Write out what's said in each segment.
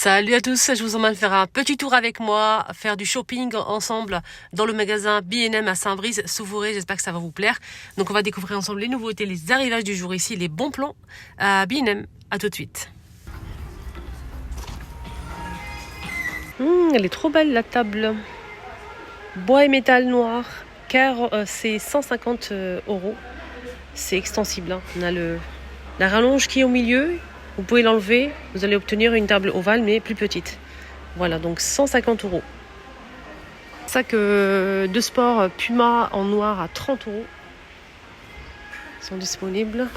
Salut à tous, je vous emmène faire un petit tour avec moi, faire du shopping ensemble dans le magasin B&M à Saint-Brice-sous-Forêt. J'espère que ça va vous plaire. Donc on va découvrir ensemble les nouveautés, les arrivages du jour ici, les bons plans à B&M. À tout de suite. Elle est trop belle la table. Bois et métal noir, car c'est 150 €. C'est extensible, hein. On a la rallonge qui est au milieu. Vous pouvez l'enlever, vous allez obtenir une table ovale mais plus petite. Voilà, donc 150 €. Sac de sport Puma en noir à 30 €. Ils sont disponibles.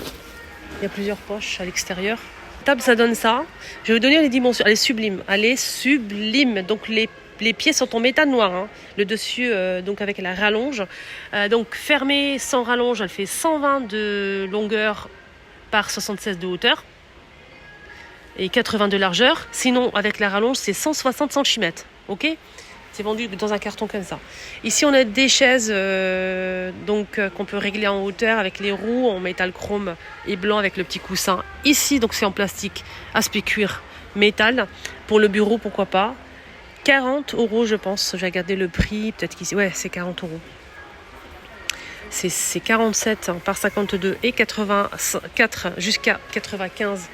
Il y a plusieurs poches à l'extérieur. La table, ça donne ça. Je vais vous donner les dimensions. Elle est sublime. Elle est sublime. Donc les pieds sont en métal noir. Hein. Le dessus, donc avec la rallonge. Donc fermée sans rallonge, elle fait 120 de longueur par 76 de hauteur. Et 80 de largeur. Sinon, avec la rallonge, c'est 160 cm. Ok ? C'est vendu dans un carton comme ça. Ici, on a des chaises qu'on peut régler en hauteur avec les roues en métal chrome et blanc avec le petit coussin. Ici, donc c'est en plastique, aspect cuir, métal. Pour le bureau, pourquoi pas. 40 € je pense. J'ai regardé le prix. Peut-être qu'ici, ouais, c'est 40 €. C'est 47 par 52 et 84 jusqu'à 95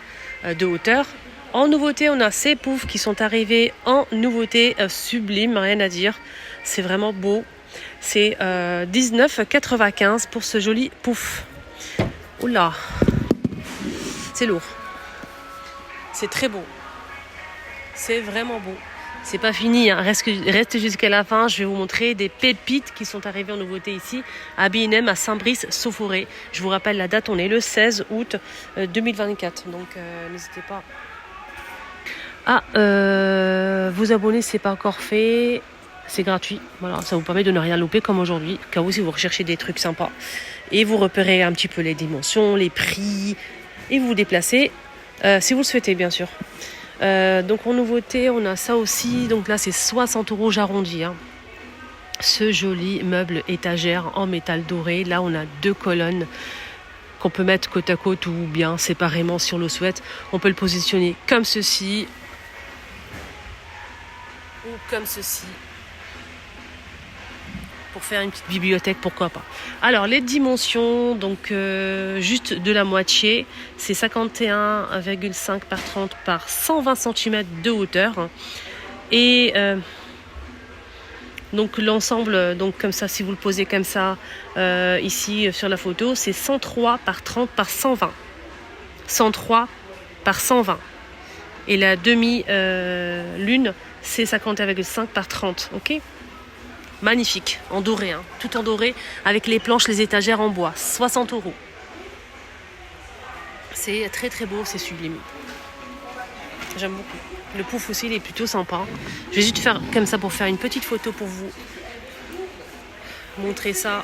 de hauteur. En nouveauté, on a ces poufs qui sont arrivés en nouveauté sublime, rien à dire. C'est vraiment beau. C'est 19,95 pour ce joli pouf. Oula, c'est lourd. C'est très beau. C'est vraiment beau. C'est pas fini, hein. Reste jusqu'à la fin. Je vais vous montrer des pépites qui sont arrivées en nouveauté ici à B&M à Saint-Brice-sous-Forêt. Je vous rappelle la date, on est le 16 août 2024. Donc n'hésitez pas à vous abonner si ce n'est pas encore fait. C'est gratuit. Voilà, ça vous permet de ne rien louper comme aujourd'hui. Au cas où si vous recherchez des trucs sympas. Et vous repérez un petit peu les dimensions, les prix. Et vous vous déplacez si vous le souhaitez bien sûr. Donc en nouveauté, on a ça aussi. Donc là, c'est 60 € j'arrondis. Hein. Ce joli meuble étagère en métal doré. Là, on a 2 colonnes qu'on peut mettre côte à côte ou bien séparément si on le souhaite. On peut le positionner comme ceci ou comme ceci. Pour faire une petite bibliothèque, pourquoi pas. Alors les dimensions, donc juste de la moitié, c'est 51,5 par 30 par 120 cm de hauteur. Et donc l'ensemble, donc comme ça, si vous le posez comme ça, ici sur la photo, c'est 103 par 30 par 120. 103 par 120. Et la demi-lune, c'est 51,5 par 30, ok ? Magnifique, en doré, hein. Tout en doré, avec les planches, les étagères en bois. 60 €. C'est très très beau, c'est sublime. J'aime beaucoup. Le pouf aussi, il est plutôt sympa. Je vais juste faire comme ça pour faire une petite photo pour vous montrer ça.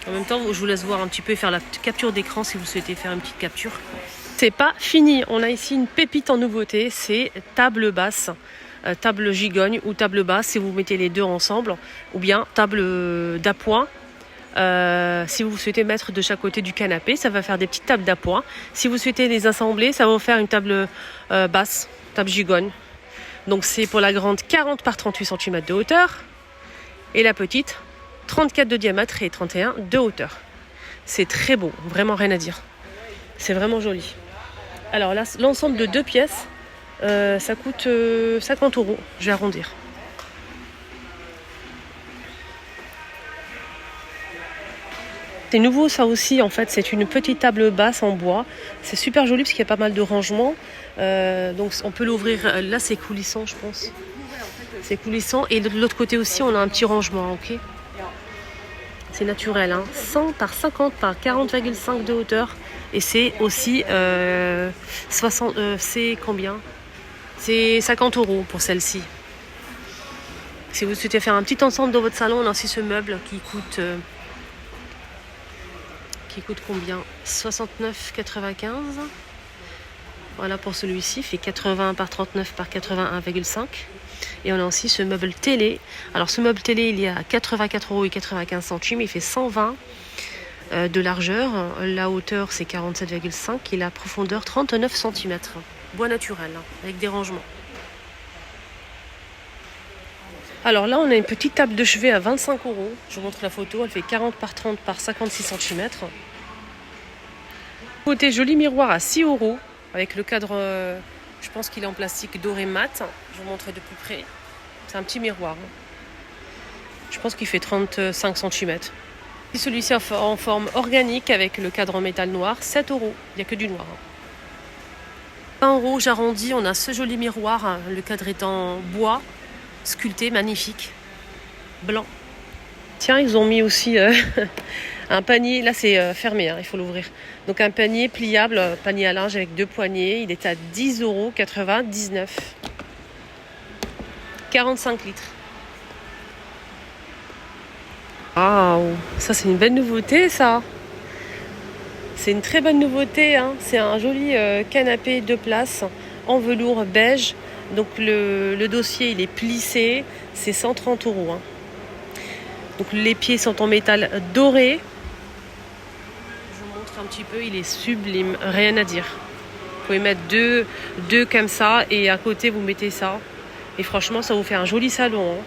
En même temps, je vous laisse voir un petit peu et faire la capture d'écran si vous souhaitez faire une petite capture. C'est pas fini, on a ici une pépite en nouveauté, c'est table basse. Table gigogne ou table basse si vous mettez les deux ensemble, ou bien table d'appoint si vous souhaitez mettre de chaque côté du canapé. Ça va faire des petites tables d'appoint. Si vous souhaitez les assembler, ça va vous faire une table basse, table gigogne. Donc c'est pour la grande 40 par 38 cm de hauteur et la petite 34 de diamètre et 31 de hauteur. C'est très beau, vraiment rien à dire. C'est vraiment joli. Alors là, l'ensemble de 2 pièces, ça coûte 50 €, je vais arrondir. C'est nouveau ça aussi, en fait, c'est une petite table basse en bois. C'est super joli parce qu'il y a pas mal de rangements. Donc on peut l'ouvrir, là c'est coulissant je pense. C'est coulissant et de l'autre côté aussi on a un petit rangement, ok. C'est naturel, hein. 100 par 50 par 40,5 de hauteur. Et c'est aussi 60, c'est combien ? C'est 50 € pour celle-ci. Si vous souhaitez faire un petit ensemble dans votre salon, on a aussi ce meuble qui coûte combien ? 69,95. Voilà pour celui-ci, fait 80 par 39 par 81,5. Et on a aussi ce meuble télé. Alors ce meuble télé, il est à 84 € et 95 centimes. Il fait 120 de largeur. La hauteur, c'est 47,5 et la profondeur, 39 cm. bois naturel, hein, avec des rangements. Alors là, on a une petite table de chevet à 25 €. Je vous montre la photo, elle fait 40 par 30 par 56 cm. Côté joli miroir à 6 €, avec le cadre, je pense qu'il est en plastique doré mat. Je vous montrerai de plus près. C'est un petit miroir. Je pense qu'il fait 35 cm. Celui-ci en forme organique avec le cadre en métal noir, 7 €. Il n'y a que du noir. 20 €, j'arrondis, on a ce joli miroir. Le cadre est en bois, sculpté, magnifique, blanc. Tiens, ils ont mis aussi un panier. Là, c'est fermé, hein, il faut l'ouvrir. Donc un panier pliable, panier à linge avec 2 poignées. Il est à 10,99 €. 45 litres. Waouh, ça c'est une belle nouveauté, ça. C'est une très bonne nouveauté, hein. C'est un joli canapé 2 places en velours beige. Donc le dossier il est plissé, c'est 130 €. Hein. Donc les pieds sont en métal doré. Je vous montre un petit peu, il est sublime, rien à dire. Vous pouvez mettre deux comme ça et à côté vous mettez ça. Et franchement ça vous fait un joli salon. Hein.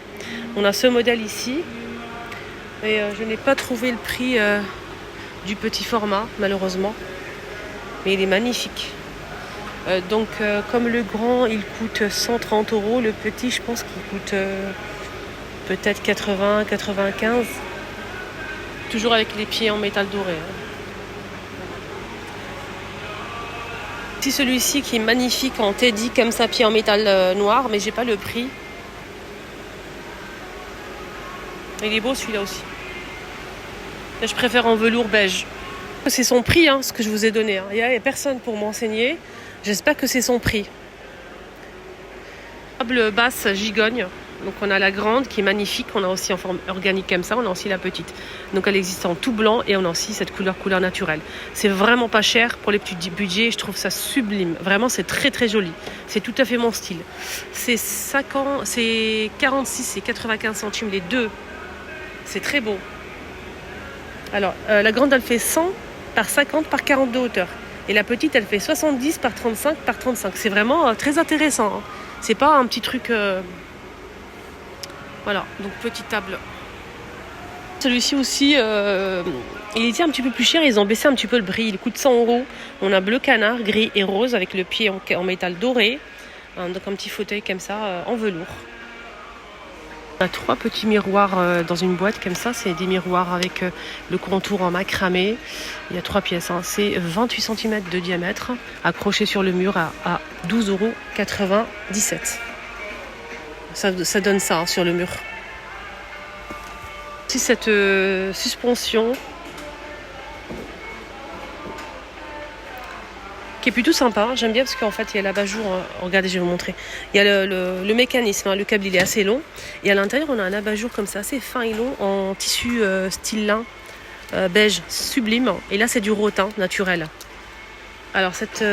On a ce modèle ici. Et je n'ai pas trouvé le prix du petit format, malheureusement. Mais il est magnifique. Donc, comme le grand, il coûte 130 €. Le petit, je pense qu'il coûte peut-être 80, 95. Toujours avec les pieds en métal doré. Hein. Si celui-ci qui est magnifique en teddy, comme ça, pied en métal noir, mais j'ai pas le prix. Il est beau celui-là aussi. Là, je préfère en velours beige. C'est son prix, hein, ce que je vous ai donné. Hein. Il n'y a personne pour m'enseigner. J'espère que c'est son prix. Table basse gigogne. Donc on a la grande qui est magnifique. On a aussi en forme organique comme ça. On a aussi la petite. Donc elle existe en tout blanc et on a aussi cette couleur naturelle. C'est vraiment pas cher pour les petits budgets. Je trouve ça sublime. Vraiment, c'est très très joli. C'est tout à fait mon style. C'est 46 et 95 centimes les deux. C'est très beau. Alors, la grande, elle fait 100 par 50 par 40 de hauteur. Et la petite, elle fait 70 par 35 par 35. C'est vraiment très intéressant. Hein. C'est pas un petit truc... Voilà, donc petite table. Celui-ci aussi, il était un petit peu plus cher. Ils ont baissé un petit peu le prix. Il coûte 100 €. On a bleu canard, gris et rose avec le pied en métal doré. Donc un petit fauteuil comme ça, en velours. On a 3 petits miroirs dans une boîte comme ça. C'est des miroirs avec le contour en macramé. Il y a 3 pièces. Hein. C'est 28 cm de diamètre, accroché sur le mur à 12,97 €. Ça donne ça hein, sur le mur. Aussi cette suspension qui est plutôt sympa. J'aime bien parce qu'en fait il y a l'abat-jour. Regardez, je vais vous montrer. Il y a le mécanisme, hein, le câble il est assez long. Et à l'intérieur on a un abat-jour comme ça, assez fin et long, en tissu style lin, beige, sublime. Et là c'est du rotin naturel. Alors cette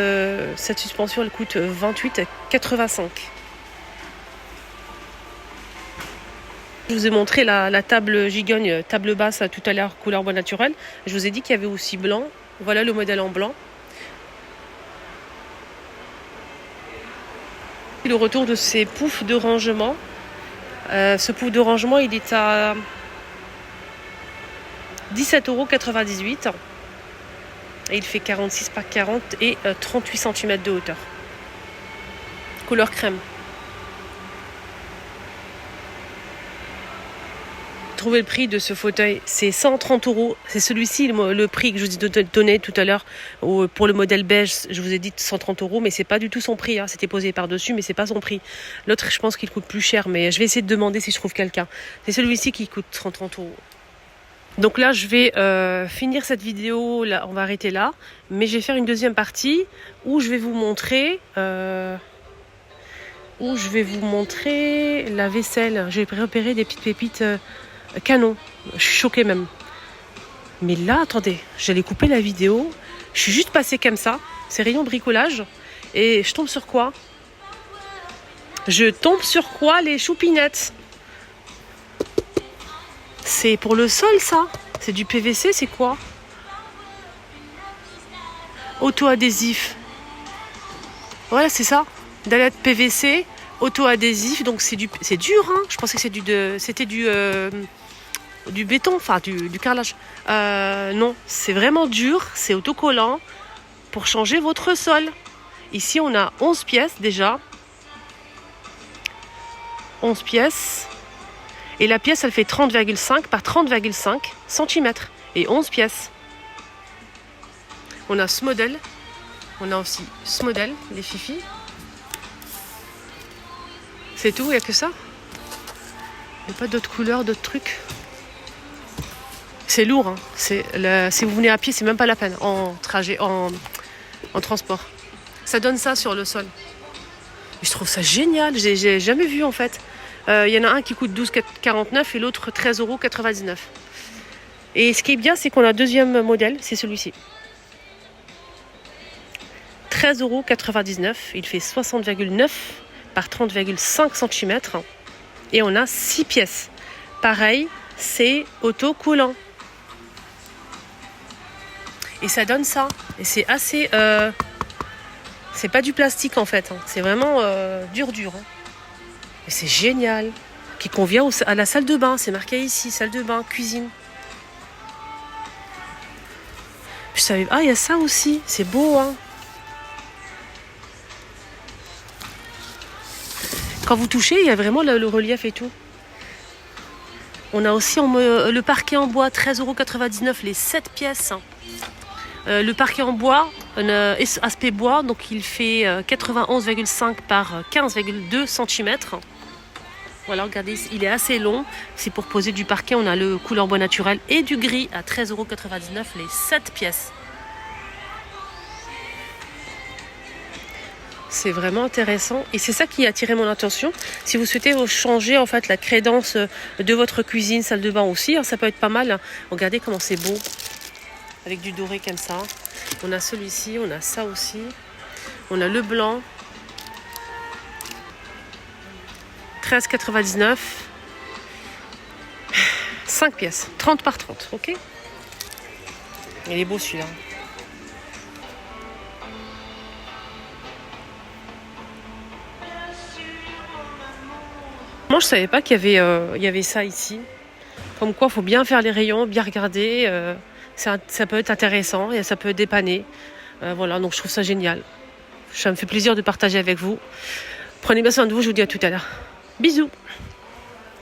suspension elle coûte 28,85 €. Je vous ai montré la table gigogne, table basse tout à l'heure, couleur bois naturel. Je vous ai dit qu'il y avait aussi blanc. Voilà le modèle en blanc. Le retour de ces poufs de rangement. Ce pouf de rangement, il est à 17,98 €. Et il fait 46 par 40 et 38 cm de hauteur. Couleur crème. Trouver le prix de ce fauteuil, c'est 130 €. C'est celui-ci le prix que je vous ai donné tout à l'heure pour le modèle beige. Je vous ai dit 130 €, mais c'est pas du tout son prix. Hein. C'était posé par dessus, mais c'est pas son prix. L'autre, je pense qu'il coûte plus cher, mais je vais essayer de demander si je trouve quelqu'un. C'est celui-ci qui coûte 130 €. Donc là, je vais finir cette vidéo. Là, on va arrêter là, mais je vais faire une deuxième partie où je vais vous montrer. La vaisselle. J'ai repéré des petites pépites. Canon, je suis choquée même. Mais là, attendez, j'allais couper la vidéo. Je suis juste passée comme ça. C'est rayon bricolage. Et je tombe sur quoi? Les choupinettes. C'est pour le sol, ça? C'est du PVC, c'est quoi? Auto-adhésif. Voilà, c'est ça. Dallette PVC, auto-adhésif. Donc c'est dur, hein. Je pensais que c'était du béton, enfin du carrelage. Non, c'est vraiment dur, c'est autocollant pour changer votre sol. Ici, on a 11 pièces déjà. 11 pièces. Et la pièce, elle fait 30,5 par 30,5 cm. Et 11 pièces. On a ce modèle. On a aussi ce modèle, les fifis. C'est tout, il n'y a que ça. Il n'y a pas d'autres couleurs, d'autres trucs. C'est lourd, hein. Si vous venez à pied, c'est même pas la peine en trajet, en transport. Ça donne ça sur le sol. Et je trouve ça génial, j'ai jamais vu en fait. Il y en a un qui coûte 12,49 et l'autre 13,99 €. Et ce qui est bien, c'est qu'on a un deuxième modèle, c'est celui-ci. 13,99 €, il fait 60,9 par 30,5 cm. Et on a 6 pièces. Pareil, c'est autocollant. Et ça donne ça. Et c'est assez... c'est pas du plastique en fait. Hein. C'est vraiment dur. Hein. Et c'est génial. Qui convient à la salle de bain. C'est marqué ici, salle de bain, cuisine. Je savais... Ah, il y a ça aussi. C'est beau, hein. Quand vous touchez, il y a vraiment le relief et tout. On a aussi le parquet en bois, 13,99 €, les 7 pièces. Le parquet en bois, aspect bois, donc il fait 91,5 par 15,2 cm. Voilà, regardez, il est assez long. C'est pour poser du parquet. On a le couleur bois naturel et du gris à 13,99 €, les 7 pièces. C'est vraiment intéressant et c'est ça qui a attiré mon attention. Si vous souhaitez changer en fait la crédence de votre cuisine, salle de bain aussi, hein, ça peut être pas mal. Regardez comment c'est beau avec du doré comme ça. On a celui-ci, on a ça aussi. On a le blanc. 13,99 €. 5 pièces, 30 par 30, ok? Il est beau celui-là. Moi, je savais pas qu'il y avait ça ici. Comme quoi, il faut bien faire les rayons, bien regarder. Ça peut être intéressant et ça peut dépanner. Voilà, donc je trouve ça génial. Ça me fait plaisir de partager avec vous. Prenez bien soin de vous, je vous dis à tout à l'heure. Bisous!